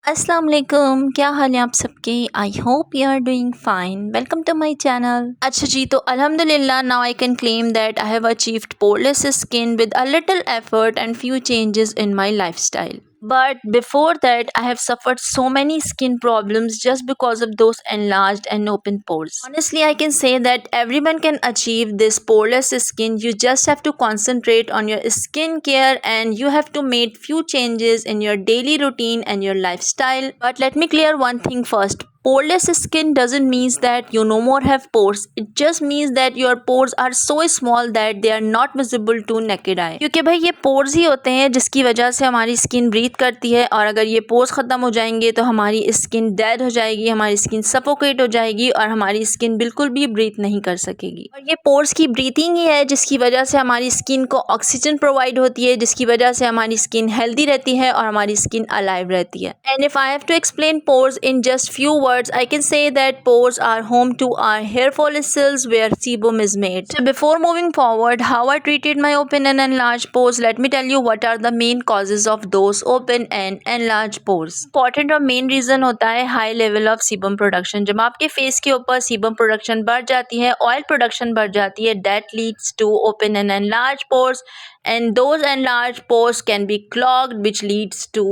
अस्सलाम वालेकुम, क्या हाल है आप सबके। I hope you are doing fine. Welcome to my channel. अच्छा जी, तो अल्हम्दुलिल्लाह now I can claim that I have achieved poreless skin with a little effort and few changes in my lifestyle. But before that, I have suffered so many skin problems just because of those enlarged and open pores. Honestly, I can say that everyone can achieve this poreless skin. You just have to concentrate on your skin care and you have to make few changes in your daily routine and your lifestyle. But let me clear one thing first. Poreless skin doesn't mean that you no more have pores. It just means that your pores are so small that they are not visible to naked eye. क्योंकि भाई ये pores ही होते हैं जिसकी वजह से हमारी skin breathe करती है, और अगर ये pores ख़त्म हो जाएंगे तो हमारी स्किन डेड हो जाएगी, हमारी स्किन सफोकेट हो जाएगी और हमारी स्किन बिल्कुल भी ब्रीथ नहीं कर सकेगी. और ये pores की ब्रीथिंग ही है जिसकी वजह से हमारी स्किन को ऑक्सीजन प्रोवाइड होती है, जिसकी वजह से हमारी स्किन हेल्दी रहती है और हमारी स्किन अलाइव रहती है. And if I have to explain pores in just few words, I can say that pores are home to our hair follicles where sebum is made. So before moving forward, how I treated my open and enlarged pores, let me tell you what are the main causes of those open and enlarged pores. Important और main reason होता है high level of sebum production. जब आपके face के ऊपर sebum production बढ़ जाती है, oil production बढ़ जाती है, that leads to open and enlarged pores, and those enlarged pores can be clogged, which leads to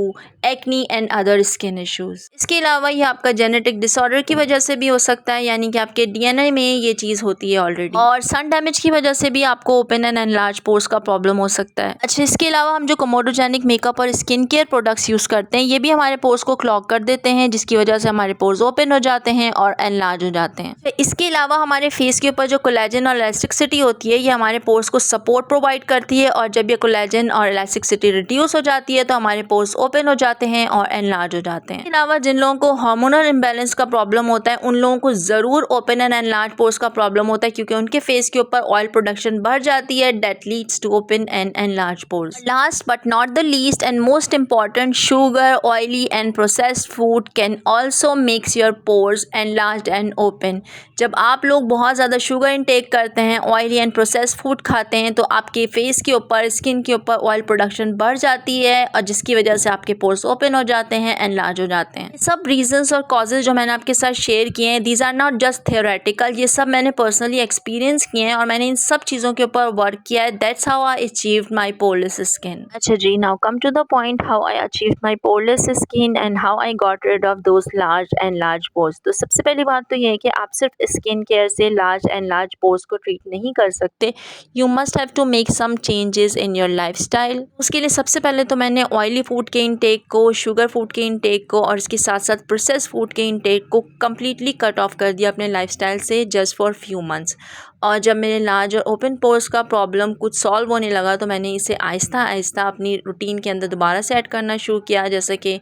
acne and other skin issues. इसके अलावा ये आपका जेनेटिक डिसऑर्डर की वजह से भी हो सकता है, यानी कि आपके डीएनए में ये चीज़ होती है ऑलरेडी, और सन डैमेज की वजह से भी आपको ओपन एंड एनलार्ज पोर्स का प्रॉब्लम हो सकता है. अच्छा, इसके अलावा हम जो कोमोडोजेनिक मेकअप और स्किन केयर प्रोडक्ट्स यूज़ करते हैं, ये भी हमारे पोर्स को क्लॉग कर देते हैं, जिसकी वजह से हमारे पोर्स ओपन हो जाते हैं और एनलार्ज हो जाते हैं. इसके अलावा हमारे फेस के ऊपर जो कोलेजन और इलास्टिसिटी होती है, ये हमारे पोर्स को सपोर्ट प्रोवाइड करती है, और जब ये कोलेजन और इलास्टिसिटी रिड्यूस हो जाती है तो हमारे पोर्स ओपन हो जाते हैं और एनलार्ज हो जाते हैं. इसके अलावा जिन लोगों को हार्मोनल इम्बैलेंस का प्रॉब्लम होता है, उन लोगों को ज़रूर ओपन एंड एनलार्ज पोर्स का प्रॉब्लम होता है, क्योंकि उनके फेस के ऊपर ऑयल प्रोडक्शन बढ़ जाती है. That leads to open and enlarge pores. Last but not the least and most important, sugar, oily and processed food can also makes your pores enlarge and open. जब आप लोग बहुत ज़्यादा शुगर इनटेक करते हैं, ऑयली एंड प्रोसेस्ड फूड खाते हैं, तो आपके फेस के ऊपर, स्किन के ऊपर ऑयल प्रोडक्शन बढ़ जाती है, और जिसकी वजह से आपके पोर्स ओपन हो जाते हैं, एनलार्ज हो जाते हैं. सब रीजंस और कॉजेज जो मैंने आपके साथ शेयर किए हैं, these are not just theoretical. ये सब मैंने पर्सनली एक्सपीरियंस किए हैं और मैंने इन सब चीज़ों के ऊपर वर्क किया है. That's how I achieved my poreless skin. अच्छा जी, now come to the point how I achieved my poreless skin and how I got rid of those large and large pores. तो सबसे पहली बात तो ये है कि आप सिर्फ स्किन केयर से लार्ज एंड लार्ज पोर्स को ट्रीट नहीं कर सकते. You must have to make some changes in your lifestyle. उसके लिए सबसे पहले तो मैंने ऑयली फूड के इनटेक को, शुगर फूड के इनटेक को और इसके साथ साथ प्रोसेस फूड के इनटेक को कम्प्लीटली कट ऑफ कर दिया अपने लाइफस्टाइल से, जस्ट फॉर फ्यू मंथ्स. और जब मेरे लार्ज और ओपन पोर्स का प्रॉब्लम कुछ सॉल्व होने लगा, तो मैंने इसे आहिस्ता आहिस्ता अपनी रूटीन के अंदर दोबारा से ऐड करना शुरू किया, जैसे कि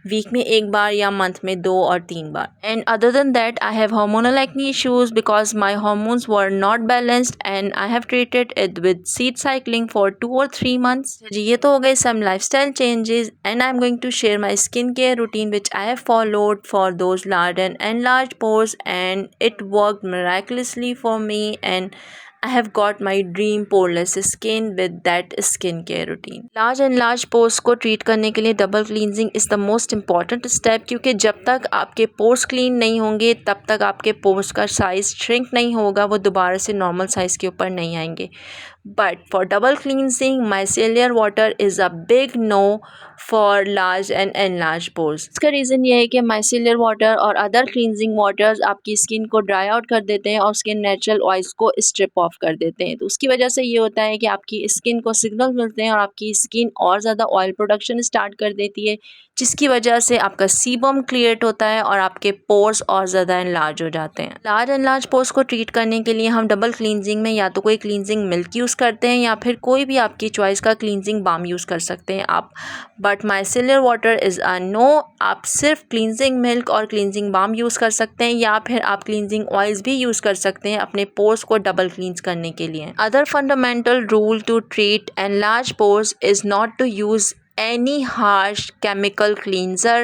वीक में एक बार या मंथ में 2 और 3 बार. And other than that, I have hormonal acne issues because my hormones were not balanced, and I have treated it with seed cycling for 2 और 3 मंथ्स. जी, ये तो हो गए some lifestyle changes, and I am going to share my skin care routine which I have followed for those large and enlarge pores, and it worked miraculously for me, and I have got my dream poreless skin with that skin care routine. Large and large pores को treat करने के लिए double cleansing is the most important step, क्योंकि जब तक आपके pores clean नहीं होंगे तब तक आपके पोर्स का साइज़ श्रिंक नहीं होगा, वो दोबारा से नॉर्मल साइज़ के ऊपर नहीं आएंगे. But for double cleansing micellar water is a big no for large and enlarge pores. इसका रीज़न ये है कि माइसेलियर वाटर और अदर क्लींजिंग वाटर्स आपकी स्किन को ड्राई आउट कर देते हैं और उसके नेचुरल ऑयल्स को स्ट्रिप ऑफ कर देते हैं. तो उसकी वजह से ये होता है कि आपकी स्किन को सिग्नल मिलते हैं और आपकी स्किन और ज़्यादा ऑयल प्रोडक्शन स्टार्ट कर देती है, जिसकी वजह से आपका सीबम क्रिएट होता है और आपके पोर्स और ज़्यादा एनलार्ज हो जाते हैं. लार्ज एनलार्ज पोर्स को ट्रीट करने के लिए हम डबल क्लींजिंग में या तो कोई क्लींजिंग मिल्क यूज़ करते हैं या फिर कोई भी आपकी चॉइस का क्लींजिंग बाम यूज़ कर सकते हैं आप. But micellar water is a no. आप सिर्फ क्लींजिंग मिल्क और क्लींजिंग बाम यूज़ कर सकते हैं, या फिर आप क्लींजिंग ऑयल्स भी यूज़ कर सकते हैं अपने पोर्स को डबल क्लींस करने के लिए. Other fundamental rule to treat enlarge pores is not to use any harsh chemical cleanser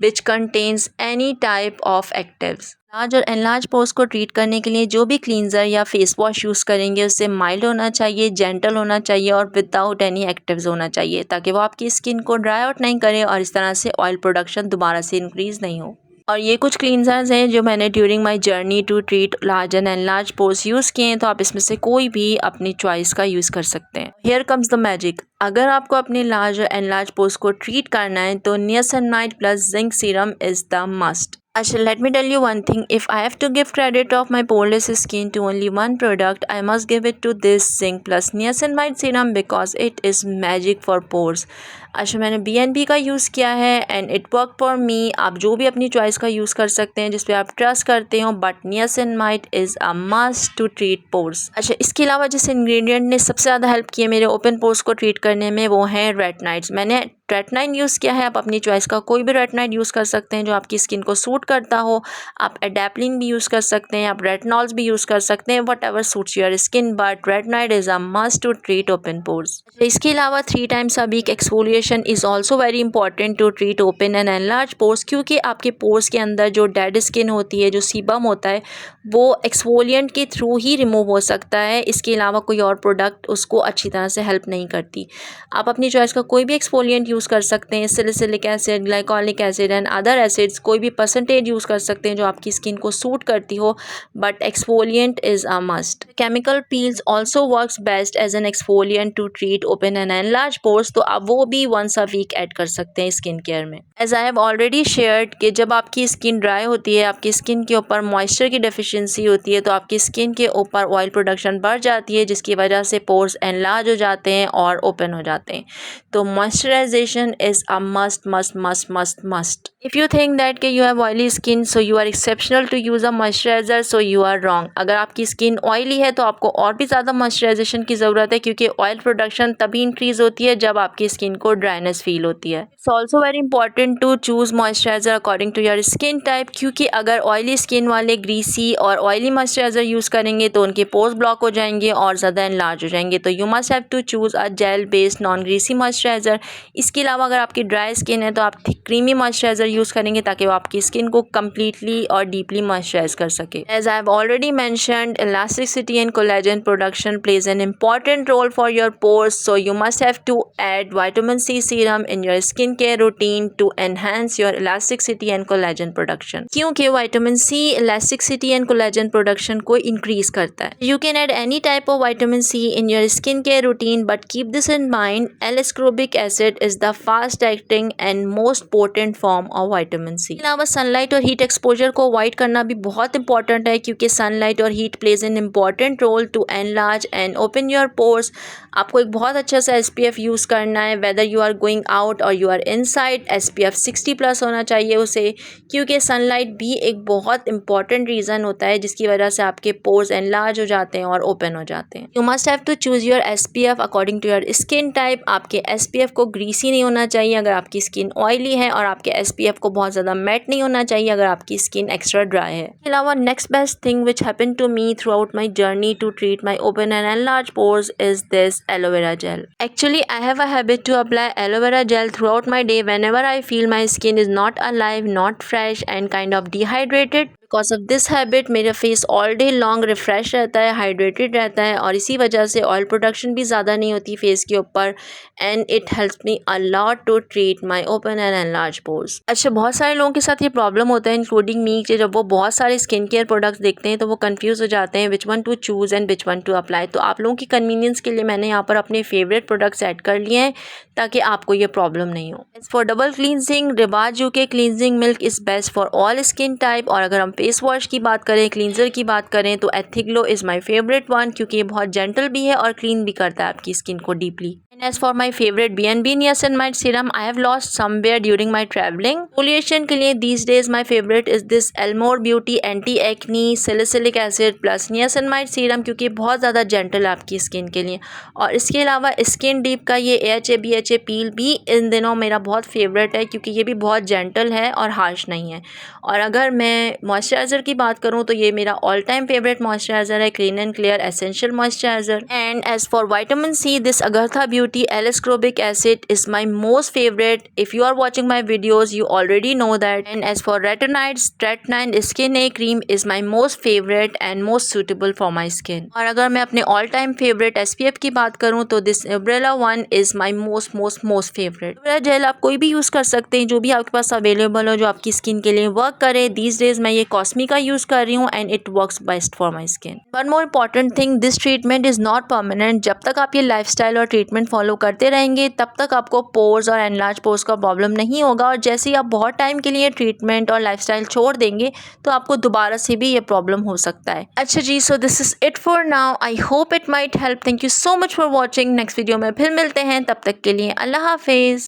which contains any type of actives. Large और एनलार्ज पोर्स को ट्रीट करने के लिए जो भी क्लींजर या फेस वॉश यूज़ करेंगे उससे माइल्ड होना चाहिए, जेंटल होना चाहिए और विदाउट एनी एक्टिव्स होना चाहिए, ताकि वो आपकी स्किन को ड्राई आउट नहीं करे और इस तरह से ऑयल प्रोडक्शन दोबारा से इंक्रीज़ नहीं हो। और ये कुछ क्लींजर्स हैं जो मैंने during my journey to treat large and enlarge pores use किए हैं, तो आप इसमें से कोई भी अपनी चॉइस का यूज़ कर सकते हैं। Here comes the magic. अगर आपको अपने लार्ज और एनलार्ज पोर्स को ट्रीट करना है तो niacinamide plus zinc serum is the must. Actually, let me tell you one thing. If I have to give credit of my poreless skin to only one product, I must give it to this Zinc Plus Niacinamide Serum because it is magic for pores. अच्छा, मैंने BNB का use किया है and it work for me. आप जो भी अपनी choice का यूज़ कर सकते हैं जिस पे आप ट्रस्ट करते हो, but niacinamide is a must to treat pores. अच्छा, इसके अलावा जिस इंग्रेडिएंट ने सबसे ज़्यादा हेल्प की है मेरे ओपन पोर्स को ट्रीट करने में वो है रेटिनाइड्स। मैंने रेटिनाइड यूज़ किया है। आप अपनी चॉइस का कोई भी रेटिनाइड यूज़ कर सकते हैं जो आपकी स्किन को सूट करता हो। आप एडेप्लिन भी यूज़ कर सकते हैं, आप रेटिनॉल्स भी यूज़ कर सकते हैं, whatever suits your skin, but retinoid is a must to treat open pores. इसके अलावा 3 times a week exfoliation is also very important to treat open and enlarge pores, क्योंकि आपके पोर्स के अंदर जो डेड स्किन होती है, जो सीबम होता है, वो एक्सफोलिएंट के थ्रू ही रिमूव हो सकता है। इसके अलावा कोई और प्रोडक्ट उसको अच्छी तरह से हेल्प नहीं करती। आप अपनी चॉइस का कोई भी एक्सफोलिएंट यूज़ कर सकते हैं, salicylic acid, glycolic acid and other acids, कोई भी परसेंटेज यूज़ कर सकते हैं जो आपकी स्किन को सूट करती हो, but exfoliant is a must. Chemical peels also works best as an exfoliant to treat open and enlarge pores, तो आप वो भी वंस अ वीक ऐड कर सकते हैं स्किन केयर में। As I have already shared कि जब आपकी स्किन ड्राई होती है, आपकी स्किन के ऊपर मॉइस्चर की डेफिशिएंसी होती है, तो आपकी स्किन के ऊपर ऑयल प्रोडक्शन बढ़ जाती है, जिसकी वजह से पोर्स एनलार्ज हो जाते हैं और ओपन हो जाते हैं। तो moisturization is a must must must must must. If you think that कि you have oily skin so you are exceptional to use a moisturizer, so you are wrong. अगर आपकी स्किन ऑयली है तो आपको और भी ज़्यादा मॉइस्चराइजेशन की ज़रूरत है, क्योंकि ऑयल प्रोडक्शन तभी इंक्रीज़ होती है जब आपकी स्किन को ड्राइनेस फील होती है। It's also very important to choose moisturiser according to your skin type, क्योंकि अगर ऑयली स्किन वाले ग्रीसी और ऑयली मॉइस्चराइजर यूज़ करेंगे तो उनके पोर्स ब्लॉक हो जाएंगे और ज़्यादा एनलार्ज हो जाएंगे। तो you must have to choose a gel based non greasy moisturiser. इसके अलावा अगर आपकी ड्राई स्किन है तो आप क्रीमी मॉइस्चराइजर यूज़ करेंगे ताकि वो आपकी स्किन को कम्प्लीटली और डीपली मॉइस्चराइज कर सके। As I have already mentioned, elasticity and collagen production plays an important role for your pores, so you must have to add vitamin C serum in your skin care routine to enhance your elasticity and collagen production, क्योंकि vitamin C elasticity and collagen production को increase करता है। You can add any type of vitamin C in your skin care routine, but keep this in mind, L-ascorbic acid is the fast acting and most potent form of vitamin C. इसके अलावा sunlight और heat exposure को avoid करना भी बहुत important है, क्योंकि sunlight और heat plays an important role to enlarge and open your pores. आपको एक बहुत अच्छा सा SPF यूज़ करना है, whether you are going out और यू आर इनसाइड। SPF 60+ होना चाहिए उसे, क्योंकि सनलाइट भी एक बहुत इंपॉर्टेंट रीज़न होता है जिसकी वजह से आपके पोर्स एनलार्ज हो जाते हैं और ओपन हो जाते हैं। You must have to choose your SPF according to your skin type. आपके SPF को ग्रीसी नहीं होना चाहिए अगर आपकी स्किन ऑयली है, और आपके SPF को बहुत ज़्यादा मैट नहीं होना चाहिए अगर आपकी स्किन एक्स्ट्रा ड्राई है। इसके अलावा next best thing which happen to me throughout my journey to treat my open and enlarge pores is this aloe vera gel. Actually, I have a habit to apply aloe vera gel throughout my day whenever I feel my skin is not alive, not fresh and kind of dehydrated. Because of this habit मेरा face all day long refresh रहता है, hydrated रहता है, और इसी वजह से oil production भी ज़्यादा नहीं होती फेस के ऊपर, and it helps me a lot to treat my open and enlarge pores. अच्छा, बहुत सारे लोगों के साथ ये प्रॉब्लम होता है, इंक्लूडिंग मी, कि जब वो बहुत सारे स्किन केयर प्रोडक्ट्स देखते हैं तो वो कंफ्यूज हो जाते हैं which one two choose and which one two apply. तो आप लोगों की कन्वीनियंस के लिए मैंने यहाँ पर अपने फेवरेट प्रोडक्ट्स ऐड कर लिए हैं ताकि आपको ये प्रॉब्लम नहीं हो। फॉर डबल क्लींजिंग, रिवाज UK cleansing milk is best for all skin type. और अगर हम फेस वॉश की बात करें, क्लींजर की बात करें, तो एथिग्लो इज़ माय फेवरेट वन, क्योंकि ये बहुत जेंटल भी है और क्लीन भी करता है आपकी स्किन को deeply. And as for my favorite BNB niacinamide serum, I have lost somewhere during my traveling. Exfoliation के लिए these days my favorite is this Elmore Beauty Anti Acne Salicylic Acid plus niacinamide serum, क्योंकि बहुत ज़्यादा gentle है आपकी skin के लिए। और इसके अलावा स्किन डीप का ये AHA BHA पील भी इन दिनों मेरा बहुत फेवरेट है, क्योंकि ये भी बहुत जेंटल है और हार्श नहीं है। और अगर मैं मॉइस्चराइज़र की बात करूँ तो ये मेरा ऑल टाइम फेवरेट मॉइस्चराइज़र है, clean and clear essential moisturizer. And as for vitamin C, this अगरथा beauty Beauty L-ascorbic acid is my most favorite. If you are watching my videos, you already know that. And as for retinoids, Tretinoin Skin A cream is my most favorite and most suitable for my skin. और अगर मैं अपने all time favorite SPF की बात करूँ तो this Umbrella one is my most favorite. Umbrella gel आप कोई भी यूज़ कर सकते हैं, जो भी आपके पास अवेलेबल हो, जो आपकी स्किन के लिए वर्क करे. These days मैं ये कॉस्मी का यूज़ कर रही हूँ and it works best for my skin. One more important thing, this treatment is not permanent. जब तक आप ये लाइफस्टाइल और ट्रीटमेंट फॉलो करते रहेंगे तब तक आपको पोर्स और एनलार्ज पोर्स का प्रॉब्लम नहीं होगा, और जैसे ही आप बहुत टाइम के लिए ट्रीटमेंट और लाइफस्टाइल छोड़ देंगे तो आपको दोबारा से भी ये प्रॉब्लम हो सकता है. अच्छा जी, so this is it for now. I hope it might help. Thank you so much for watching. Next video में फिर मिलते हैं, तब तक के लिए अल्लाह हाफिज़.